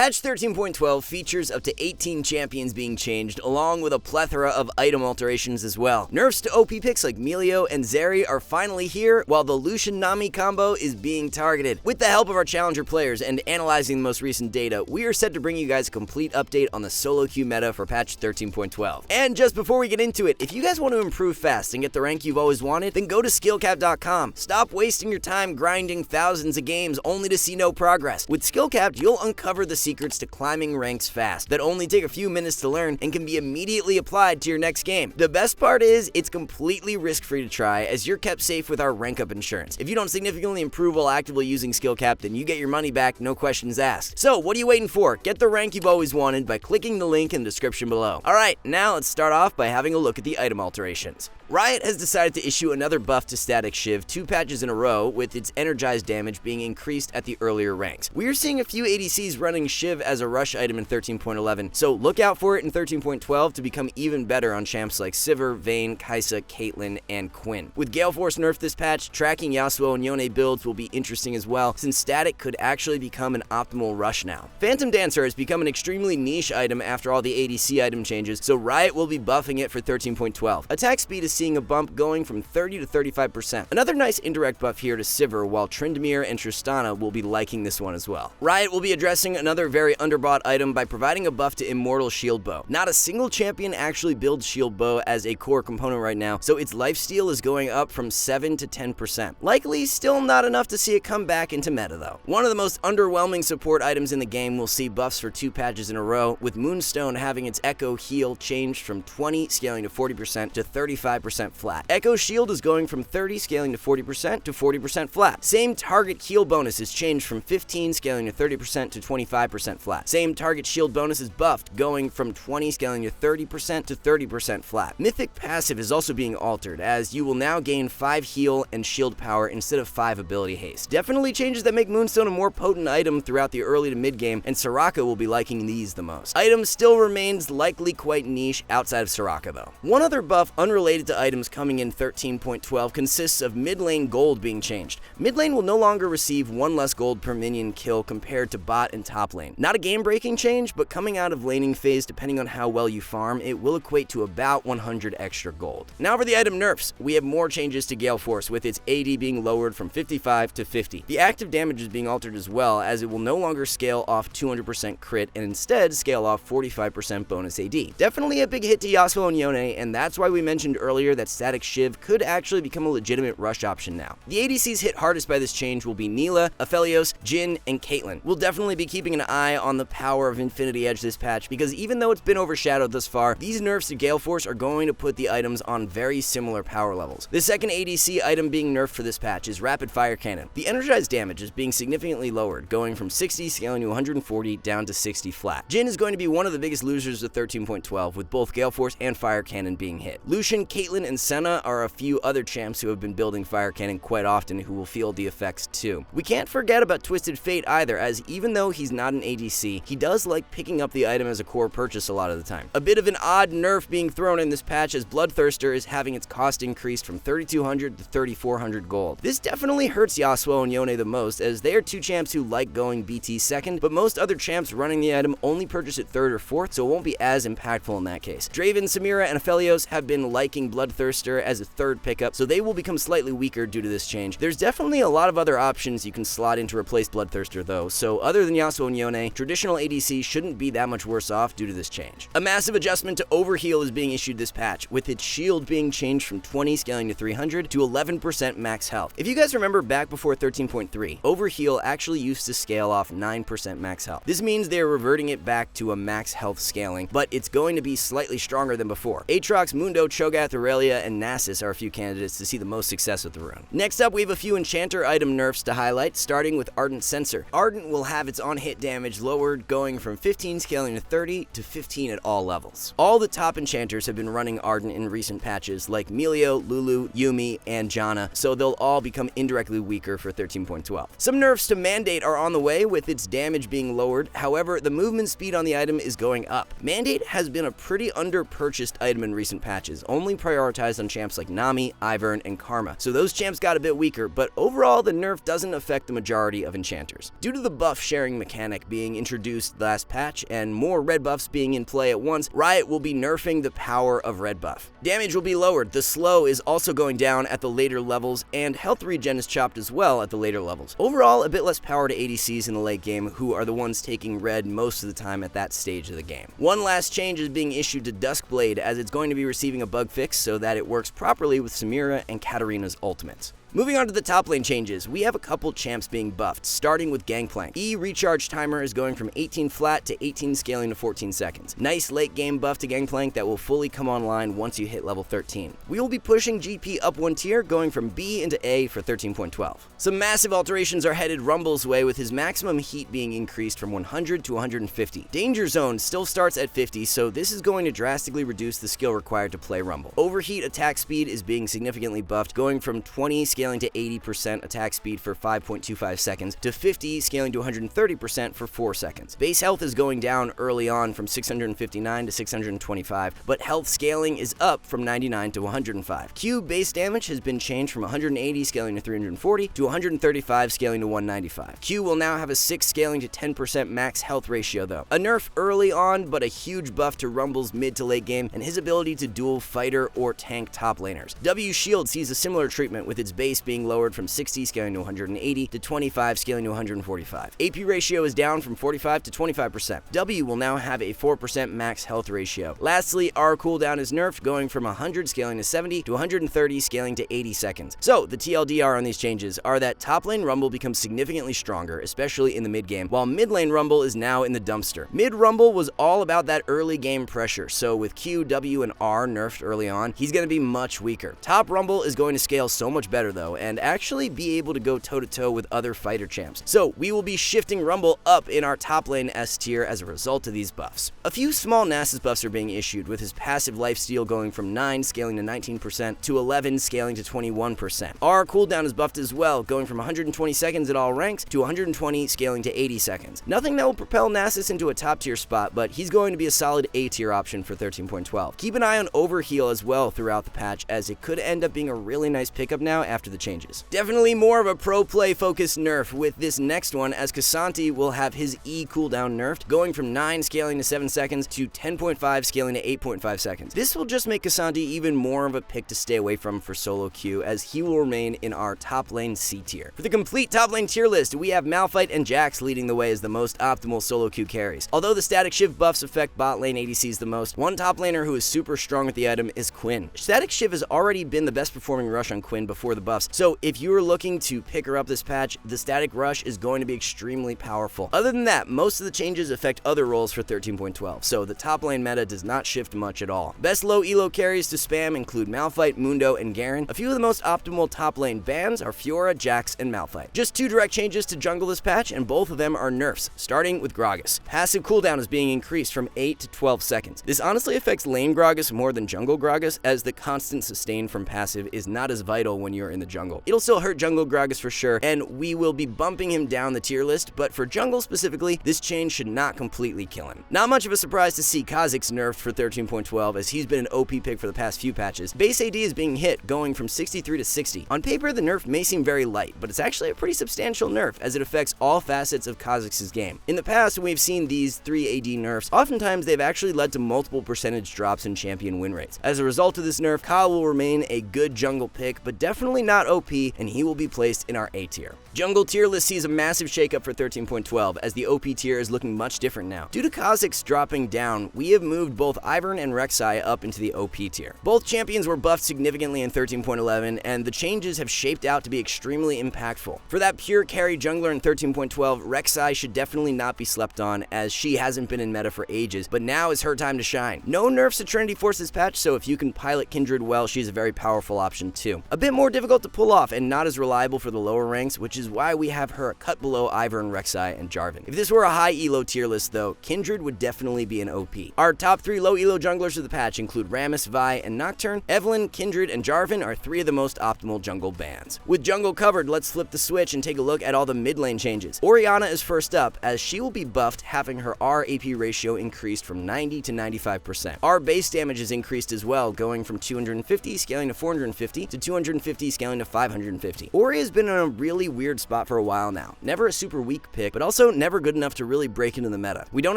Patch 13.12 features up to 18 champions being changed, along with a plethora of item alterations as well. Nerfs to OP picks like Melio and Zeri are finally here, while the Lucian-Nami combo is being targeted. With the help of our challenger players and analyzing the most recent data, we are set to bring you guys a complete update on the solo queue meta for patch 13.12. And just before we get into it, if you guys want to improve fast and get the rank you've always wanted, then go to SkillCapped.com. Stop wasting your time grinding thousands of games only to see no progress. With SkillCapped, you'll uncover the secrets to climbing ranks fast that only take a few minutes to learn and can be immediately applied to your next game. The best part is, it's completely risk-free to try, as you're kept safe with our rank up insurance. If you don't significantly improve while actively using SkillCapped, then you get your money back, no questions asked. So what are you waiting for? Get the rank you've always wanted by clicking the link in the description below. Alright, now let's start off by having a look at the item alterations. Riot has decided to issue another buff to Static Shiv 2 patches in a row, with its energized damage being increased at the earlier ranks. We are seeing a few ADCs running Shiv as a rush item in 13.11, so look out for it in 13.12 to become even better on champs like Sivir, Vayne, Kai'Sa, Caitlyn, and Quinn. With Gale Force nerfed this patch, tracking Yasuo and Yone builds will be interesting as well, since Static could actually become an optimal rush now. Phantom Dancer has become an extremely niche item after all the ADC item changes, so Riot will be buffing it for 13.12. Attack speed is seeing a bump going from 30 to 35%. Another nice indirect buff here to Sivir, while Tryndamere and Tristana will be liking this one as well. Riot will be addressing another very underbought item by providing a buff to Immortal Shield Bow. Not a single champion actually builds Shield Bow as a core component right now, so its lifesteal is going up from 7 to 10%. Likely still not enough to see it come back into meta though. One of the most underwhelming support items in the game will see buffs for 2 patches in a row, with Moonstone having its Echo Heal changed from 20 scaling to 40% to 35% flat. Echo Shield is going from 30 scaling to 40% flat. Same target heal bonus is changed from 15 scaling to 30% to 25% flat. Same target shield bonus is buffed, going from 20 scaling to 30% to 30% flat. Mythic passive is also being altered, as you will now gain 5 heal and shield power instead of 5 ability haste. Definitely changes that make Moonstone a more potent item throughout the early to mid game, and Soraka will be liking these the most. Item still remains likely quite niche outside of Soraka though. One other buff unrelated to items coming in 13.12 consists of mid lane gold being changed. Mid lane will no longer receive 1 less gold per minion kill compared to bot and top lane. Not a game breaking change, but coming out of laning phase, depending on how well you farm, it will equate to about 100 extra gold. Now for the item nerfs, we have more changes to Gale Force, with its AD being lowered from 55 to 50. The active damage is being altered as well, as it will no longer scale off 200% crit and instead scale off 45% bonus AD. Definitely a big hit to Yasuo and Yone, and that's why we mentioned earlier that Static Shiv could actually become a legitimate rush option now. The ADCs hit hardest by this change will be Nilah, Aphelios, Jhin, and Caitlyn. We'll definitely be keeping an eye on the power of Infinity Edge this patch, because even though it's been overshadowed thus far, these nerfs to Gale Force are going to put the items on very similar power levels. The second ADC item being nerfed for this patch is Rapid Fire Cannon. The energized damage is being significantly lowered, going from 60 scaling to 140 down to 60 flat. Jhin is going to be one of the biggest losers of 13.12, with both Gale Force and Fire Cannon being hit. Lucian, Caitlyn, and Senna are a few other champs who have been building Fire Cannon quite often who will feel the effects too. We can't forget about Twisted Fate either, as even though he's not an ADC, he does like picking up the item as a core purchase a lot of the time. A bit of an odd nerf being thrown in this patch, as Bloodthirster is having its cost increased from 3,200 to 3,400 gold. This definitely hurts Yasuo and Yone the most, as they are 2 champs who like going BT second, but most other champs running the item only purchase it 3rd or 4th, so it won't be as impactful in that case. Draven, Samira, and Aphelios have been liking Bloodthirster as a 3rd pickup, so they will become slightly weaker due to this change. There's definitely a lot of other options you can slot in to replace Bloodthirster though, so other than Yasuo and Yone, traditional ADC shouldn't be that much worse off due to this change. A massive adjustment to Overheal is being issued this patch, with its shield being changed from 20 scaling to 300 to 11% max health. If you guys remember back before 13.3, Overheal actually used to scale off 9% max health. This means they're reverting it back to a max health scaling, but it's going to be slightly stronger than before. Aatrox, Mundo, Cho'Gath, Aurelia, and Nasus are a few candidates to see the most success with the rune. Next up, we have a few enchanter item nerfs to highlight, starting with Ardent Censer. Ardent will have its on-hit damage lowered, going from 15 scaling to 30 to 15 at all levels. All the top enchanters have been running Ardent in recent patches, like Melio, Lulu, Yuumi, and Janna, so they'll all become indirectly weaker for 13.12. Some nerfs to Mandate are on the way, with its damage being lowered. However, the movement speed on the item is going up. Mandate has been a pretty under-purchased item in recent patches, only prioritized prioritized on champs like Nami, Ivern, and Karma, so those champs got a bit weaker, but overall the nerf doesn't affect the majority of enchanters. Due to the buff sharing mechanic being introduced last patch and more red buffs being in play at once, Riot will be nerfing the power of red buff. Damage will be lowered, the slow is also going down at the later levels, and health regen is chopped as well at the later levels. Overall, a bit less power to ADCs in the late game, who are the ones taking red most of the time at that stage of the game. One last change is being issued to Duskblade, as it's going to be receiving a bug fix so that it works properly with Samira and Katarina's ultimates. Moving on to the top lane changes, we have a couple champs being buffed, starting with Gangplank. E recharge timer is going from 18 flat to 18 scaling to 14 seconds. Nice late game buff to Gangplank that will fully come online once you hit level 13. We will be pushing GP up one tier, going from B into A for 13.12. Some massive alterations are headed Rumble's way, with his maximum heat being increased from 100 to 150. Danger Zone still starts at 50, so this is going to drastically reduce the skill required to play Rumble. Overheat attack speed is being significantly buffed, going from 20 scaling to 80% attack speed for 5.25 seconds to 50 scaling to 130% for 4 seconds. Base health is going down early on from 659 to 625, but health scaling is up from 99 to 105. Q base damage has been changed from 180 scaling to 340 to 135 scaling to 195. Q will now have a 6 scaling to 10% max health ratio though. A nerf early on, but a huge buff to Rumble's mid to late game and his ability to duel fighter or tank top laners. W shield sees a similar treatment, with its base being lowered from 60 scaling to 180 to 25 scaling to 145. AP ratio is down from 45 to 25%. W will now have a 4% max health ratio. Lastly, R cooldown is nerfed, going from 100 scaling to 70 to 130 scaling to 80 seconds. So the TLDR on these changes are that top lane Rumble becomes significantly stronger, especially in the mid game, while mid lane Rumble is now in the dumpster. Mid Rumble was all about that early game pressure, so with Q, W, and R nerfed early on, he's going to be much weaker. Top Rumble is going to scale so much better though, and actually be able to go toe-to-toe with other fighter champs. So we will be shifting Rumble up in our top lane S tier as a result of these buffs. A few small Nasus buffs are being issued, with his passive lifesteal going from 9 scaling to 19% to 11 scaling to 21%. R cooldown is buffed as well, going from 120 seconds at all ranks to 120 scaling to 80 seconds. Nothing that will propel Nasus into a top tier spot, but he's going to be a solid A tier option for 13.12. Keep an eye on Overheal as well throughout the patch, as it could end up being a really nice pickup now after the changes. Definitely more of a pro play focused nerf with this next one, as K'Sante will have his E cooldown nerfed, going from 9 scaling to 7 seconds to 10.5 scaling to 8.5 seconds. This will just make K'Sante even more of a pick to stay away from for solo queue, as he will remain in our top lane C tier. For the complete top lane tier list, we have Malphite and Jax leading the way as the most optimal solo queue carries. Although the static shiv buffs affect bot lane ADCs the most, one top laner who is super strong with the item is Quinn. Static shiv has already been the best performing rush on Quinn before the buffs, so if you are looking to pick her up this patch, the static rush is going to be extremely powerful. Other than that, most of the changes affect other roles for 13.12, so the top lane meta does not shift much at all. Best low elo carries to spam include Malphite, Mundo, and Garen. A few of the most optimal top lane bans are Fiora, Jax, and Malphite. Just 2 direct changes to jungle this patch, and both of them are nerfs, starting with Gragas. Passive cooldown is being increased from 8 to 12 seconds. This honestly affects lane Gragas more than jungle Gragas, as the constant sustain from passive is not as vital when you're in the jungle. It'll still hurt jungle Gragas for sure, and we will be bumping him down the tier list, but for jungle specifically, this change should not completely kill him. Not much of a surprise to see Kha'Zix nerfed for 13.12, as he's been an OP pick for the past few patches. Base AD is being hit, going from 63 to 60. On paper, the nerf may seem very light, but it's actually a pretty substantial nerf, as it affects all facets of Kha'Zix's game. In the past, when we've seen these 3 AD nerfs, oftentimes they've actually led to multiple percentage drops in champion win rates. As a result of this nerf, Ka will remain a good jungle pick, but definitely not OP, and he will be placed in our A tier. Jungle tier list sees a massive shakeup for 13.12, as the OP tier is looking much different now. Due to Kha'Zix dropping down, we have moved both Ivern and Rek'Sai up into the OP tier. Both champions were buffed significantly in 13.11, and the changes have shaped out to be extremely impactful. For that pure carry jungler in 13.12, Rek'Sai should definitely not be slept on, as she hasn't been in meta for ages, but now is her time to shine. No nerfs to Trinity Force this patch, so if you can pilot Kindred well, she's a very powerful option too. A bit more difficult difficult to pull off and not as reliable for the lower ranks, which is why we have her cut below Ivern, Rek'Sai, and Jarvan. If this were a high elo tier list though, Kindred would definitely be an OP. Our top 3 low elo junglers of the patch include Rammus, Vi, and Nocturne. Evelynn, Kindred, and Jarvan are 3 of the most optimal jungle bans. With jungle covered, let's flip the switch and take a look at all the mid lane changes. Orianna is first up, as she will be buffed, having her R AP ratio increased from 90 to 95%. R base damage is increased as well, going from 250 scaling to 450 to 250 scaling to 550. Ori has been in a really weird spot for a while now. Never a super weak pick, but also never good enough to really break into the meta. We don't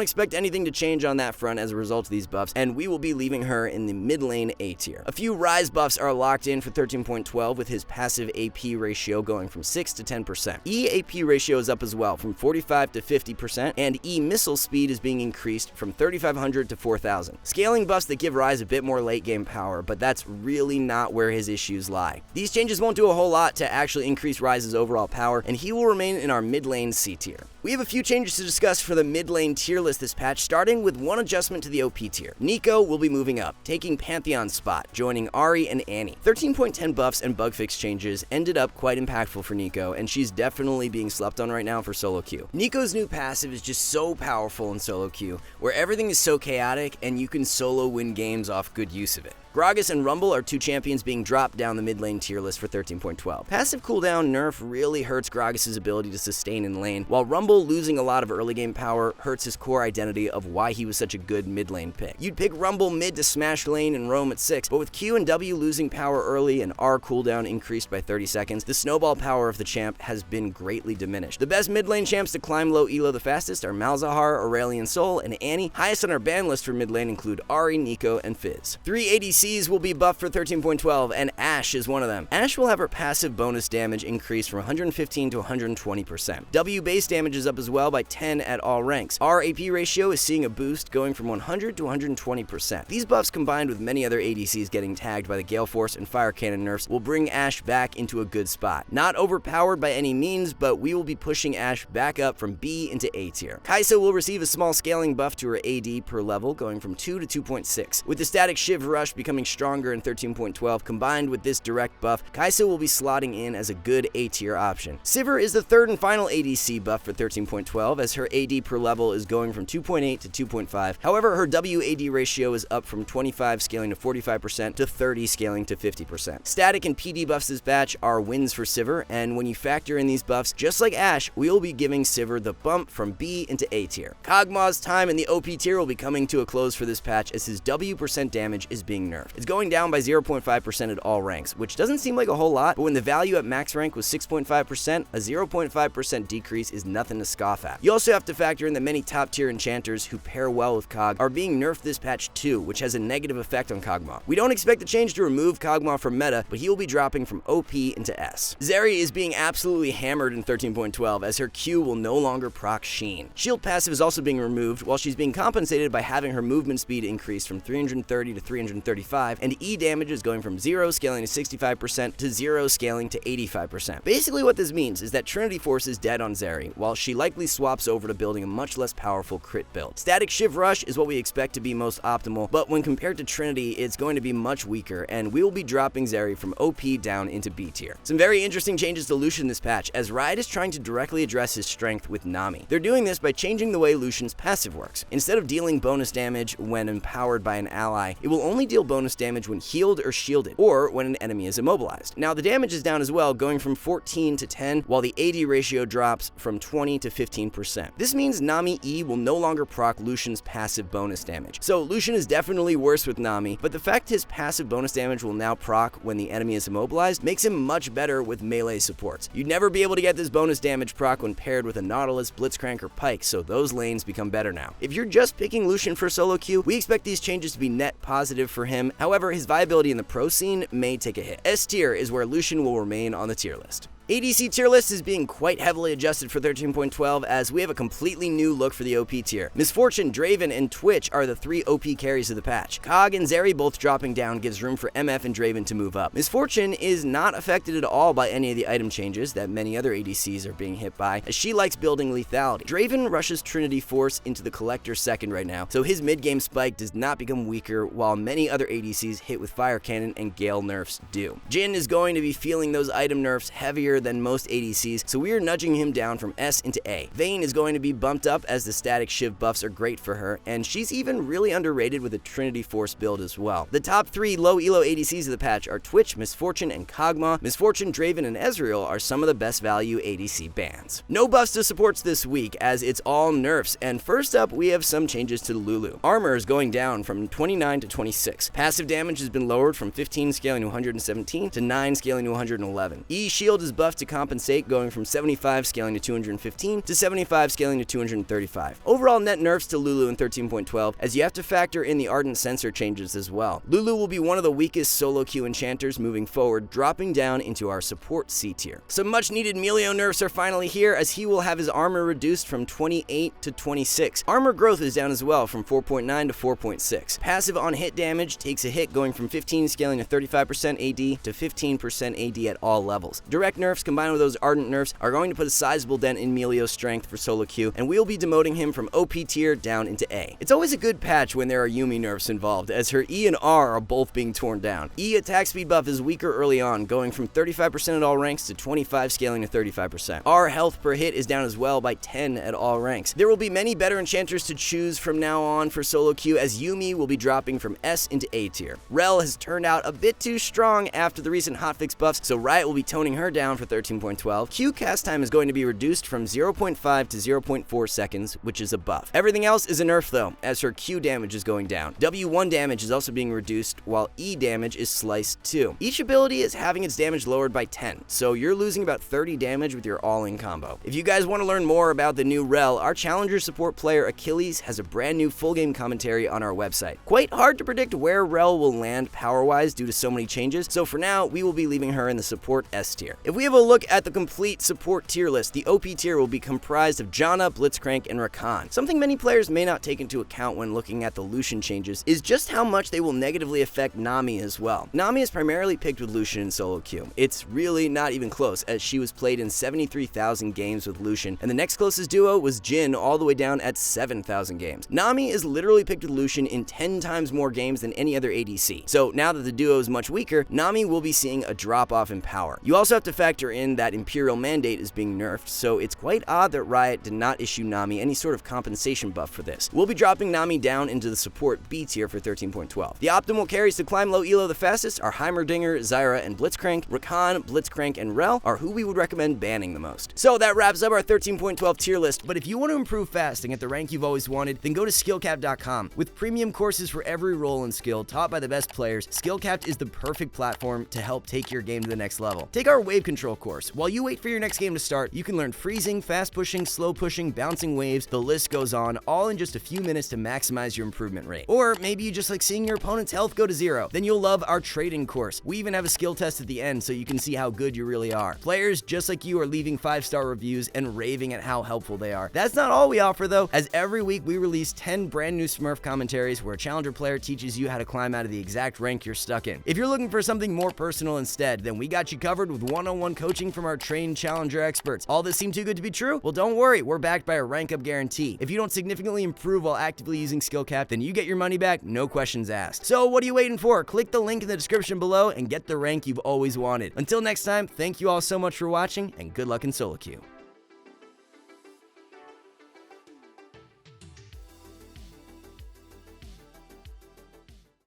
expect anything to change on that front as a result of these buffs, and we will be leaving her in the mid lane A tier. A few Ryze buffs are locked in for 13.12, with his passive AP ratio going from 6 to 10%. E AP ratio is up as well, from 45 to 50%, and E missile speed is being increased from 3,500 to 4,000. Scaling buffs that give Ryze a bit more late game power, but that's really not where his issues lie. These changes won't do a whole lot to actually increase Ryze's overall power, and he will remain in our mid lane C tier. We have a few changes to discuss for the mid lane tier list this patch, starting with one adjustment to the OP tier. Neeko will be moving up, taking Pantheon's spot, joining Ahri and Annie. 13.10 buffs and bug fix changes ended up quite impactful for Neeko, and she's definitely being slept on right now for solo queue. Neeko's new passive is just so powerful in solo queue, where everything is so chaotic and you can solo win games off good use of it. Gragas and Rumble are 2 champions being dropped down the mid lane tier list for 13.12. Passive cooldown nerf really hurts Gragas' ability to sustain in lane, while Rumble losing a lot of early game power hurts his core identity of why he was such a good mid lane pick. You'd pick Rumble mid to smash lane and roam at 6, but with Q and W losing power early and R cooldown increased by 30 seconds, the snowball power of the champ has been greatly diminished. The best mid lane champs to climb low elo the fastest are Malzahar, Aurelion Sol, and Annie. Highest on our ban list for mid lane include Ahri, Neeko, and Fizz. 3 ADCs will be buffed for 13.12, and Ashe is one of them. Ashe will have her passive bonus damage increased from 115 to 120%. W base damage is up as well by 10 at all ranks. R AP ratio is seeing a boost going from 100 to 120%. These buffs, combined with many other ADCs getting tagged by the Gale Force and Fire Cannon nerfs, will bring Ashe back into a good spot. Not overpowered by any means, but we will be pushing Ashe back up from B into A tier. Kai'Sa will receive a small scaling buff to her AD per level, going from 2 to 2.6. With the static Shiv Rush becoming stronger in 13.12, combined with this direct buff, Kai'Sa will be slotting in as a good A tier option. Sivir is the 3rd and final ADC buff for 13.12, as her AD per level is going from 2.8 to 2.5. However, her WAD ratio is up from 25 scaling to 45% to 30 scaling to 50%. Static and PD buffs this batch are wins for Sivir, and when you factor in these buffs, just like Ashe, we will be giving Sivir the bump from B into A tier. Kog'Maw's time in the OP tier will be coming to a close for this patch, as his W % damage is being nerfed. It's going down by 0.5% at all ranks, which doesn't seem like a whole lot, but when the value at max rank was 6.5%, a 0.5% decrease is nothing to scoff at. You also have to factor in that many top tier enchanters who pair well with Kog are being nerfed this patch too, which has a negative effect on Kog'Maw. We don't expect the change to remove Kog'Maw from meta, but he will be dropping from OP into S. Zeri is being absolutely hammered in 13.12, as her Q will no longer proc Sheen. Shield passive is also being removed, while she's being compensated by having her movement speed increased from 330 to 335, and E damage is going from 0 scaling to 65% to 0 scaling to 85%. Basically what this means is that Trinity Force is dead on Zeri, while she likely swaps over to building a much less powerful crit build. Static Shiv Rush is what we expect to be most optimal, but when compared to Trinity, it's going to be much weaker, and we will be dropping Zeri from OP down into B tier. Some very interesting changes to Lucian this patch, as Riot is trying to directly address his strength with Nami. They're doing this by changing the way Lucian's passive works. Instead of dealing bonus damage when empowered by an ally, it will only deal bonus damage when healed or shielded, or when an enemy is immobilized. Now the damage is down as well, going from 14 to 10, while the AD ratio drops from 20 to 15%. This means Nami E will no longer proc Lucian's passive bonus damage. So Lucian is definitely worse with Nami, but the fact his passive bonus damage will now proc when the enemy is immobilized makes him much better with melee supports. You'd never be able to get this bonus damage proc when paired with a Nautilus, Blitzcrank, or Pyke, so those lanes become better now. If you're just picking Lucian for solo queue, we expect these changes to be net positive for him. However, his viability in the pro scene may take a hit. S tier is where Lucian will remain on the tier list. ADC Tier List is being quite heavily adjusted for 13.12 as we have a completely new look for the OP tier. Misfortune, Draven, and Twitch are the 3 OP carries of the patch. Kog and Zeri both dropping down gives room for MF and Draven to move up. Misfortune is not affected at all by any of the item changes that many other ADCs are being hit by, as she likes building lethality. Draven rushes Trinity Force into the Collector second right now, so his mid-game spike does not become weaker, while many other ADCs hit with Fire Cannon and Gale nerfs do. Jhin is going to be feeling those item nerfs heavier than most ADCs, so we are nudging him down from S into A. Vayne is going to be bumped up as the static shiv buffs are great for her, and she's even really underrated with a Trinity Force build as well. The top 3 low elo ADCs of the patch are Twitch, Misfortune, and Kog'Maw. Misfortune, Draven, and Ezreal are some of the best value ADC bans. No buffs to supports this week, as it's all nerfs, and first up we have some changes to Lulu. Armor is going down from 29 to 26. Passive damage has been lowered from 15 scaling to 117 to 9 scaling to 111. E shield is buffed to compensate, going from 75 scaling to 215 to 75 scaling to 235. Overall net nerfs to Lulu in 13.12, as you have to factor in the Ardent Sensor changes as well. Lulu will be one of the weakest solo queue enchanters moving forward, dropping down into our support C tier. Some much needed Melio nerfs are finally here, as he will have his armor reduced from 28 to 26. Armor growth is down as well from 4.9 to 4.6. Passive on hit damage takes a hit, going from 15 scaling to 35% AD to 15% AD at all levels. Direct nerfs combined with those Ardent nerfs are going to put a sizable dent in Melio's strength for solo queue, and we'll be demoting him from OP tier down into A. It's always a good patch when there are Yuumi nerfs involved, as her E and R are both being torn down. E attack speed buff is weaker early on, going from 35% at all ranks to 25 scaling to 35%. R health per hit is down as well by 10 at all ranks. There will be many better enchanters to choose from now on for solo queue, as Yuumi will be dropping from S into A tier. Rel has turned out a bit too strong after the recent hotfix buffs, so Riot will be toning her down for 13.12. Q cast time is going to be reduced from 0.5 to 0.4 seconds, which is a buff. Everything else is a nerf though, as her Q damage is going down. W1 damage is also being reduced, while E damage is sliced too. Each ability is having its damage lowered by 10, so you're losing about 30 damage with your all-in combo. If you guys want to learn more about the new Rel, our challenger support player Achilles has a brand new full game commentary on our website. Quite hard to predict where Rel will land power-wise due to so many changes, so for now we will be leaving her in the support S tier. If we have a look at the complete support tier list, the OP tier will be comprised of Janna, Blitzcrank, and Rakan. Something many players may not take into account when looking at the Lucian changes is just how much they will negatively affect Nami as well. Nami is primarily picked with Lucian in solo queue. It's really not even close, as she was played in 73,000 games with Lucian, and the next closest duo was Jhin, all the way down at 7,000 games. Nami is literally picked with Lucian in 10 times more games than any other ADC. So now that the duo is much weaker, Nami will be seeing a drop off in power. You also have to factor in that Imperial Mandate is being nerfed, so it's quite odd that Riot did not issue Nami any sort of compensation buff for this. We'll be dropping Nami down into the support B tier for 13.12. The optimal carries to climb low elo the fastest are Heimerdinger, Zyra, and Blitzcrank. Rakan, Blitzcrank, and Rel are who we would recommend banning the most. So that wraps up our 13.12 tier list, but if you want to improve fast and get the rank you've always wanted, then go to SkillCapped.com. With premium courses for every role and skill taught by the best players, SkillCapped is the perfect platform to help take your game to the next level. Take our wave control course. While you wait for your next game to start, you can learn freezing, fast pushing, slow pushing, bouncing waves, the list goes on, all in just a few minutes to maximize your improvement rate. Or maybe you just like seeing your opponent's health go to 0. Then you'll love our trading course. We even have a skill test at the end so you can see how good you really are. Players just like you are leaving 5-star reviews and raving at how helpful they are. That's not all we offer though, as every week we release 10 brand new Smurf commentaries where a challenger player teaches you how to climb out of the exact rank you're stuck in. If you're looking for something more personal instead, then we got you covered with one-on-one coaching from our trained challenger experts. All this seemed too good to be true? Well, don't worry, we're backed by a rank up guarantee. If you don't significantly improve while actively using SkillCapped, then you get your money back, no questions asked. So what are you waiting for? Click the link in the description below and get the rank you've always wanted. Until next time, thank you all so much for watching, and good luck in solo queue.